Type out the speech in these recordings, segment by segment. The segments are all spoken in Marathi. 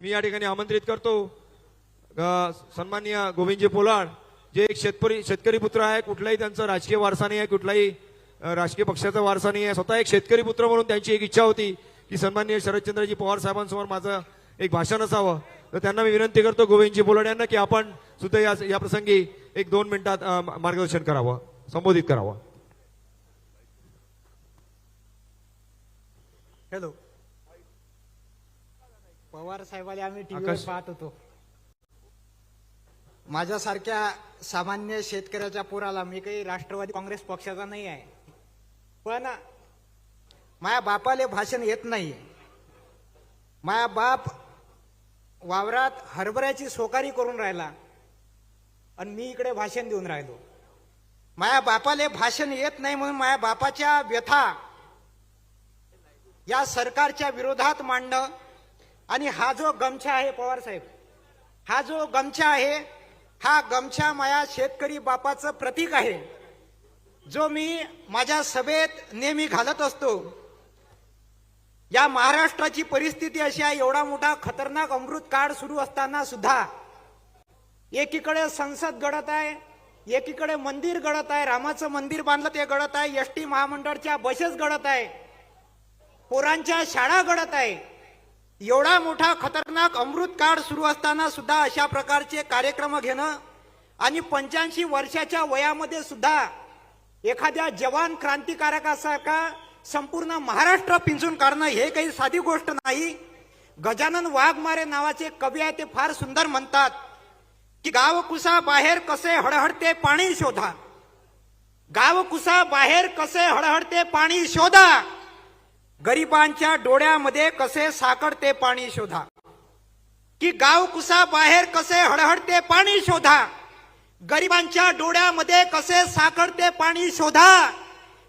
मी या ठिकाणी आमंत्रित करतो सन्माननीय गोविंदजी पोलाळ, जे एक शेतकरी पुत्र आहे, कुठलाही त्यांचा राजकीय वारसा नाही आहे, कुठलाही राजकीय पक्षाचा वारसा नाही आहे, स्वतः एक शेतकरी पुत्र म्हणून त्यांची एक इच्छा होती की सन्माननीय शरदचंद्रजी पवार साहेबांसमोर माझं एक भाषण असावं. तर त्यांना मी विनंती करतो गोविंदजी पोलाळ यांना की आपण सुद्धा या प्रसंगी एक 2 मिनिटात मार्गदर्शन करावं, संबोधित करावं. हॅलो, पवार साहेबाला आम्ही टीव्हीवर पाहत होतो. माझ्यासारख्या सामान्य शेतकऱ्याच्या पोराला, मी काही राष्ट्रवादी काँग्रेस पक्षाचा नाही आहे, पण माझ्या बापाले भाषण येत नाही. माझा बाप वावरात हरभऱ्याची सोकारी करून राहिला आणि मी इकडे भाषण देऊन राहिलो. माझ्या बापाले भाषण येत नाही म्हणून माझ्या बापाच्या व्यथा या सरकारच्या विरोधात मांडणं. आणि हा जो गमछा आहे पवार साहेब, हा जो गमछा आहे, हा गमछा माझ्या शेतकरी बापाचं प्रतीक आहे, जो मी माझ्या सभेत नेहमी घालत असतो. या महाराष्ट्राची परिस्थिती अशी आहे, एवढा मोठा खतरनाक अमृत काळ सुरू असताना सुद्धा एकीकडे संसद गळत आहे, एकीकडे मंदिर गळत आहे, रामाचं मंदिर बांधलं ते गळत आहे, एसटी महामंडळाच्या बसेस गळत आहे, पोरांच्या शाळा गळत आहे. एवढा मोठा खतरनाक अमृत काळ सुरू असताना सुद्धा अशा प्रकारचे कार्यक्रम घेणं आणि 85 वर्षाच्या वयामध्ये सुद्धा एखाद्या जवान क्रांतिकारकासारखा संपूर्ण महाराष्ट्र पिंजून काढणं हे काही साधी गोष्ट नाही. गजानन वाघमारे नावाचे कवी आहे, ते फार सुंदर म्हणतात की गाव कुसा बाहेर कसे हळहळते पाणी शोधा, गाव कुसा बाहेर कसे हळहळते पाणी शोधा, गरिबांच्या डोळ्यामध्ये कसे साकडते पाणी शोधा. की गाव कुसा बाहेर कसे हळहळते पाणी शोधा, गरिबांच्या डोळ्यामध्ये कसे साकडते पाणी शोधा,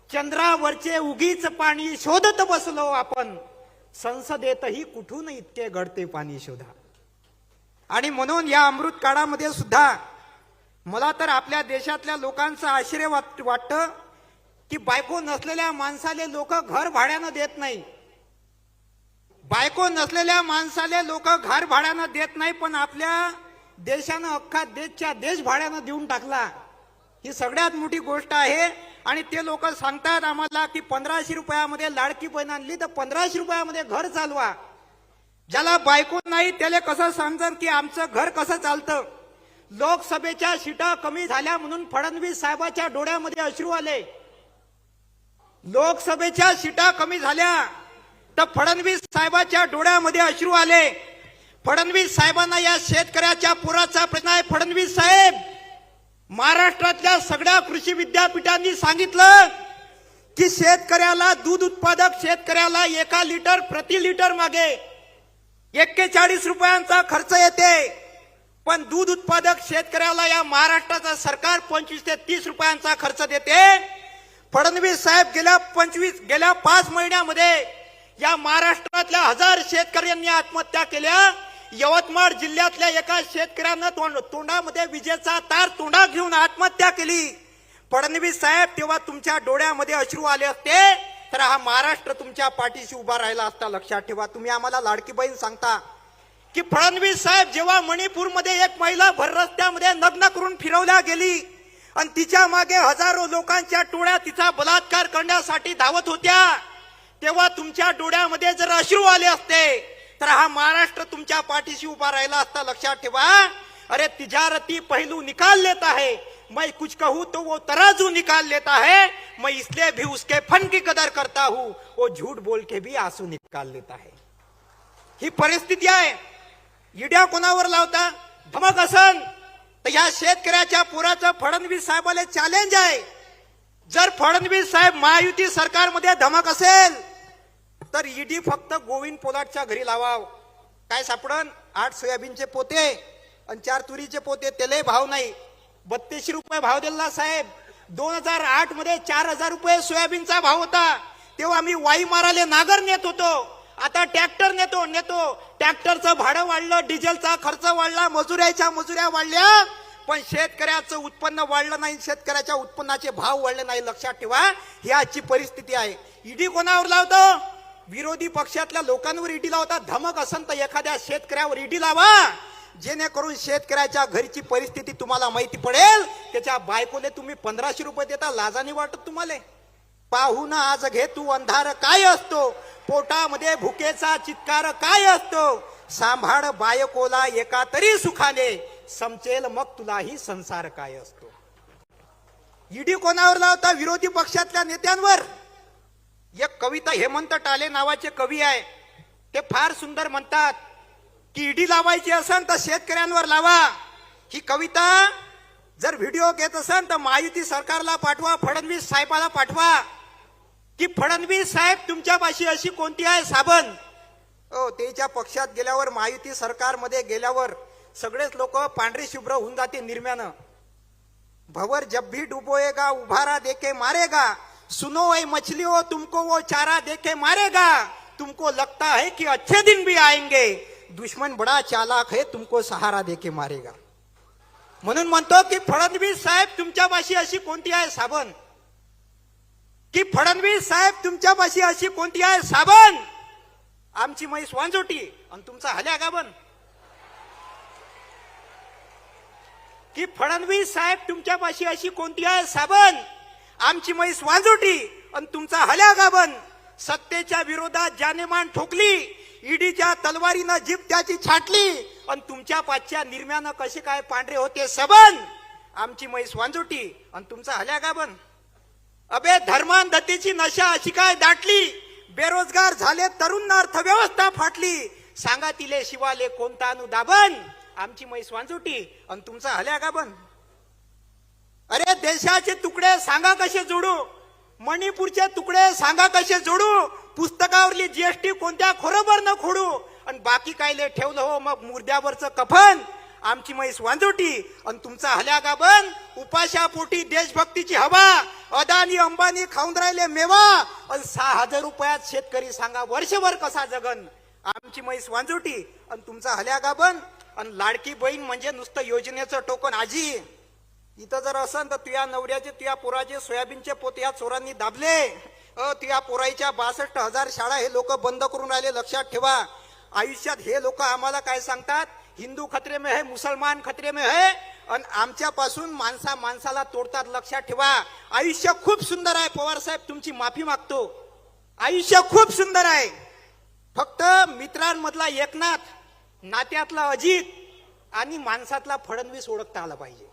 चंद्रावरचे उगीच पाणी शोधत बसलो आपण, संसदेतही कुठून इतके गळते पाणी शोधा. आणि म्हणून या अमृत काळामध्ये सुद्धा मला तर आपल्या देशातल्या लोकांचं आश्चर्य वाटतं की बायको नसलेल्या माणसाले लोक घर भाड्यानं देत नाही, बायको नसलेल्या माणसाले लोक घर भाड्यानं देत नाही, पण आपल्या देशानं अख्खा देशच्या देश भाड्यानं देऊन टाकला. ही सगळ्यात मोठी गोष्ट आहे. आणि ते लोक सांगतात आम्हाला की 1500 रुपयामध्ये लाडकी बहीण आणली तर 1500 रुपयामध्ये घर चालवा. ज्याला बायको नाही त्याला कसं समजन की आमचं घर कसं चालतं. लोकसभेच्या सीटा कमी झाल्या म्हणून फडणवीस साहेबाच्या डोळ्यामध्ये अश्रू आले. लोकसभेच्या सीटा कमी झाल्या तर फडणवीस साहेबाच्या डोळ्यामध्ये अश्रू आले. फडणवीस साहेबांना या शेतकऱ्याच्या पुराचा प्रश्न आहे. फडणवीस साहेब, महाराष्ट्रातल्या सगळ्या कृषी विद्यापीठांनी सांगितलं की शेतकऱ्याला, दूध उत्पादक शेतकऱ्याला 1 लिटर प्रति लिटर मागे 41 रुपयांचा खर्च येते, पण दूध उत्पादक शेतकऱ्याला या महाराष्ट्राचं सरकार 25 ते 30 रुपयांचा खर्च देते. फडणवीस साहेब गेल्या 5 महिन्यामध्ये या महाराष्ट्रातल्या 1000 शेतकऱ्यांनी आत्महत्या केल्या. यवतमाळ जिल्ह्यातल्या एका शेतकऱ्यानं तोंडामध्ये विजेचा तार तोंडात घेऊन आत्महत्या केली. फडणवीस साहेब, तेव्हा तुमच्या डोळ्यामध्ये अश्रू आले असते तर हा महाराष्ट्र तुमच्या पाठीशी उभा राहिला असता. लक्षात ठेवा. तुम्ही आम्हाला लाडकी बहीण सांगता की फडणवीस साहेब, जेव्हा मणिपूरमध्ये एक महिला भर रस्त्यामध्ये नग्न करून फिरवल्या गेली आणि तिच्या मागे हजारो लोकांच्या टोळ्या तिचा बलात्कार करण्यासाठी धावत होत्या, तेव्हा तुमच्या डोळ्यामध्ये जर अश्रू आले असते तर हा महाराष्ट्र तुमच्या पाठीशी उभा राहिला असता. लक्षात ठेवा. अरे तिजारती पहलू निकाल लेता है, मैं कुछ कहूं तो वो तराजू निकाल लेता है, मैं इसलिए भी उसके फन की कदर करता हूं, वो झूठ बोल के भी आंसू निकाल लेता है. ही परिस्थिती आहे. इड्या कोणावर लावता? धमक असन तर या शेतकऱ्याच्या पोराचं फडणवीस साहेबाला चॅलेंज आहे. जर फडणवीस साहेब महायुती सरकारमध्ये धमक असेल तर ईडी फक्त गोविंद पोलाटच्या घरी लावाव. काय सापडन? 8 सोयाबीनचे पोते आणि 4 तुरीचे पोते, त्याला भाव नाही. 3200 रुपये भाव दिला साहेब. 2008 मध्ये 4000 रुपये सोयाबीनचा भाव होता. तेव्हा आम्ही वाई माराले नागर नेत होतो. आता ट्रॅक्टर नेतो. ट्रॅक्टरचं भाडं वाढलं, डिझेलचा खर्च वाढला, मजुऱ्या वाढल्या, पण शेतकऱ्याचं उत्पन्न वाढलं नाही, शेतकऱ्याच्या उत्पन्नाचे भाव वाढले नाही. लक्षात ठेवा. ही आजची परिस्थिती आहे. ईडी कोणावर लावतो? विरोधी पक्षातल्या लोकांवर ईडी लावता. धमक असन तर एखाद्या शेतकऱ्यावर ईडी लावा, जेणेकरून शेतकऱ्याच्या घरची परिस्थिती तुम्हाला माहिती पडेल. त्याच्या बायकोले तुम्ही 1500 रुपये देता, लाजाने वाटत तुम्हाला? पाहून आज घे तू अंधार काय असतो, पोटामध्ये भुकेचा चित्कार काय असतो, सांभाळ बायकोला एका तरी सुखाने, समजेल मग तुलाही संसार काय असतो. ईडी कोणावर लावता? विरोधी पक्षातल्या नेत्यांवर. एक कविता हेमंत टाले नावाचे कवी आहे, ते फार सुंदर म्हणतात की ईडी लावायची असेल तर शेतकऱ्यांवर लावा. ही कविता जर व्हिडिओ घेत असेल तर महायुती सरकारला पाठवा, फडणवीस साहेबाला पाठवा की फडणवीस साहेब तुमच्यापाशी अशी कोणती आहे साबण. त्याच्या पक्षात गेल्यावर, महायुती सरकारमध्ये गेल्यावर सगळेच लोक पांढरे शुभ्र होऊन जाते निर्म्यानं. भवर जब भी डुबोएगा उभारा देके मारेगा, सुनो ए मछलियों तुमको वो चारा देके मारेगा, तुमको लगता है कि अच्छे दिन भी आएंगे, दुश्मन बड़ा चालाक है तुमको सहारा देके मारेगा. म्हणून म्हणतो की फडणवीस साहेब तुमच्यापाशी अशी कोणती आहे साबण, की फडणवीस साहेब तुमच्यापाशी अशी कोणती आहे साबण. आमची म्हैस वांजोटी आणि तुमचा हल्या गाबन. की फडणवीस साहेब तुमच्यापाशी अशी कोणती आहे साबण, आमची म्हैस वांजोटी आणि तुमचा हल्या गाबन. सत्तेच्या विरोधात जानेमान ठोकली, ईडीच्या तलवारीनं जीभ त्याची छाटली आणि तुमच्या पाचच्या निर्म्यानं कसे काय पांढरे होते सबन. आमची म्हैस वांजोटी आणि तुमचा हल्या गाबन. अबे धर्मांधतेची नशा अशी काय दाटली, बेरोजगार झाले तरुण, अर्थव्यवस्था फाटली, सांगा तिले शिवाले कोणता अनुदाबन. आमची म्हैस वांजोटी आणि तुमचा हल्या गाबन. अरे देशाचे तुकडे सांगा कसे जोडू, मणिपूरचे तुकडे सांगा कसे जोडू, पुस्तकावरली जीएसटी कोणत्या खोरोबर न खोडू आणि बाकी कायले ठेवलं हो मग मुर्द्यावरचं कफन. आमची म्हैस वांजोटी आणि तुमचा हल्या गाबन. उपाशापोटी देशभक्तीची हवा, अदानी अंबानी खाऊन राहिले मेवा आणि 6000 रुपयात शेतकरी सांगा वर्षभर कसा जगन. आमची म्हैस वांजोटी आणि तुमचा हल्या गाबन. आणि लाडकी बहीण म्हणजे नुसतं योजनेचं टोकन. आजी इथं जर असन तर तुया नवऱ्याचे, तुया पोराचे सोयाबीनचे पोते या चोरांनी दाबले. तुया पोराईच्या 62,000 शाळा हे लोक बंद करून राहिले. लक्षात ठेवा, आयुष्यात हे लोक आम्हाला काय सांगतात, हिंदू खतरे में है, मुसलमान खतरे में है, आणि आमच्यापासून माणसाला तोडतात. लक्षात ठेवा, आयुष्य खूप सुंदर आहे. पवार साहेब तुमची माफी मागतो, आयुष्य खूप सुंदर आहे. फक्त मित्रांमधला एकनाथ, नात्यातला अजित आणि माणसातला फडणवीस ओळखता आला पाहिजे.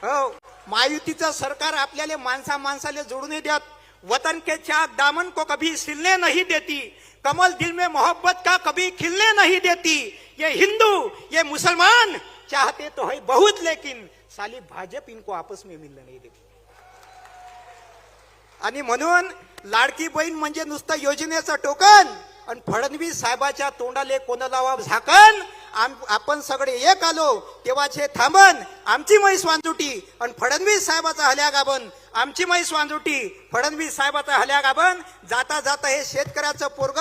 हो, महायुतीचं सरकार आपल्याला माणसाला जोडून नाही देत. वतन के चाक दामन को कभी सिलने नहीं देती, कमल दिल में मोहब्बत का कभी खिलने नहीं देती. ये हिंदू ये मुसलमान चाहते तो है बहुत, लेकिन साली भाजप इनको आपस में मिलने नहीं देती. आणि म्हणून लाडकी बहीण म्हणजे नुसतं योजनेचं टोकन आणि फडणवीस साहेबाच्या तोंडाले कोण लावा झाकण. आपण सगळे एक आलो तेव्हाचे थांबन. आमची म्हैस वांजोटी आणि फडणवीस साहेबाचा हल्या गाबन. आमची म्हैस वांजोटी, फडणवीस साहेबाचा हल्या गाबन. जाता जाता हे शेतकऱ्याचं पोरग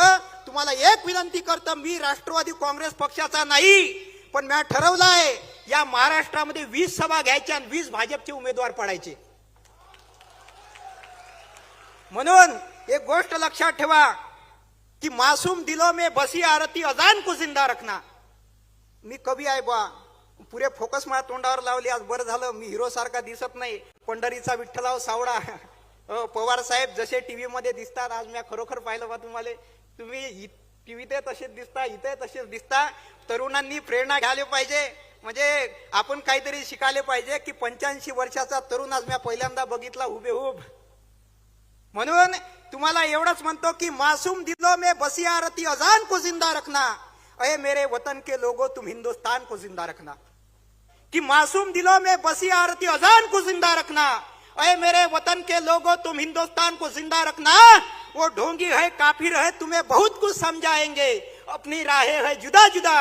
तुम्हाला एक विनंती करतं, मी राष्ट्रवादी काँग्रेस पक्षाचा नाही, पण मी ठरवलंय या महाराष्ट्रामध्ये 20 सभा घ्यायच्या आणि 20 भाजपचे उमेदवार पडायचे. म्हणून एक गोष्ट लक्षात ठेवा कि मासूम दिलों में बसी आरती अजान को जिंदा रखना. मी कवी आहे बा, पुरे फोकस माझ्या तोंडावर लावली. आज बरं झालं मी हिरो सारखा दिसत नाही, पंढरीचा विठ्ठलाव सावडा. पवार साहेब जसे टीव्ही मध्ये दिसतात, आज मी खरोखर पाहिलं बा तुम्हाला. तुम्ही टीव्हीत तसेच दिसता, इथे तसेच दिसता. तरुणांनी प्रेरणा घ्यायला पाहिजे, म्हणजे आपण काहीतरी शिकायला पाहिजे की 85 वर्षाचा तरुण आज मी पहिल्यांदा बघितला हुबेहूब. म्हणून तुम्हाला एवढंच म्हणतो की मासूम दिलों में बसी आरती अजान को जिंदा रखना. अरे मेरे वतन के लोगों तुम हिंदुस्तान को जिंदा रखना. कि मासूम दिलों में बसी आरती अजान को जिंदा रखना. अरे मेरे वतन के लोगों तुम हिंदुस्तान को जिंदा रखना. वो ढोंगी है काफिर है तुम्हें बहुत कुछ समझाएंगे, अपनी राहें है जुदा जुदा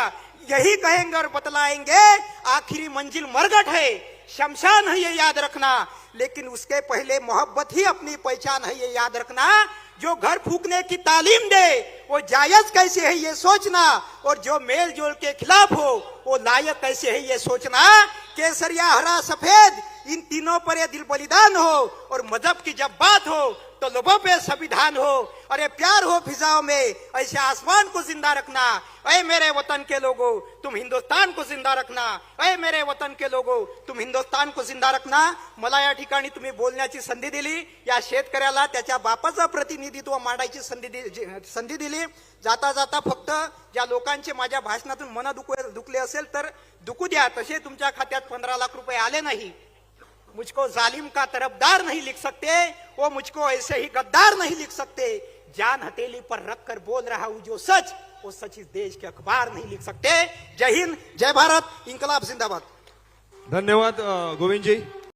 यही कहेंगे और बतलाएंगे. आखिरी मंजिल मरघट है, शमशान है ये याद रखना, लेकिन उसके पहले मोहब्बत ही अपनी पहचान है ये याद रखना. जो घर फूकने की तालीम दे वो जायज कैसे है ये सोचना, और जो मेल जोल के खिलाफ हो वो लायक कैसे है ये सोचना. केसरिया हरा सफेद इन तीनों पर ये दिल बलिदान हो, और मजहब की जब बात हो तो लोगों पे संविधान हो, अरे प्यार हो फिजाओं में, ऐसे आसमान को जिंदा रखना। ऐ मेरे वतन के लोगों, तुम हिंदुस्तान को जिंदा रखना। ऐ मेरे वतन के लोगों, तुम हिंदुस्तान को जिंदा रखना। मला या ठिकाणी तुम्ही बोलण्याची संधी दिली, या शेतकऱ्याला त्याच्या बापाचं प्रतिनिधित्व मांडायची संधी दिली। जाता जाता फक्त ज्या लोकांचे माझ्या भाषणातून मन दुखले असेल तर दुखू द्या, तसे तुमच्या खात्यात 15 लाख रुपये आले नाही। मुझको जालिम का तरफदार नहीं लिख सकते, वो मुझको ऐसे ही गद्दार नहीं लिख सकते। जान हथेली पर रखकर बोल रहा हूं जो सच, वो सच इस देश के अखबार नहीं लिख सकते। जय हिंद, जय भारत, इनकलाब जिंदाबाद। धन्यवाद गोविंदजी।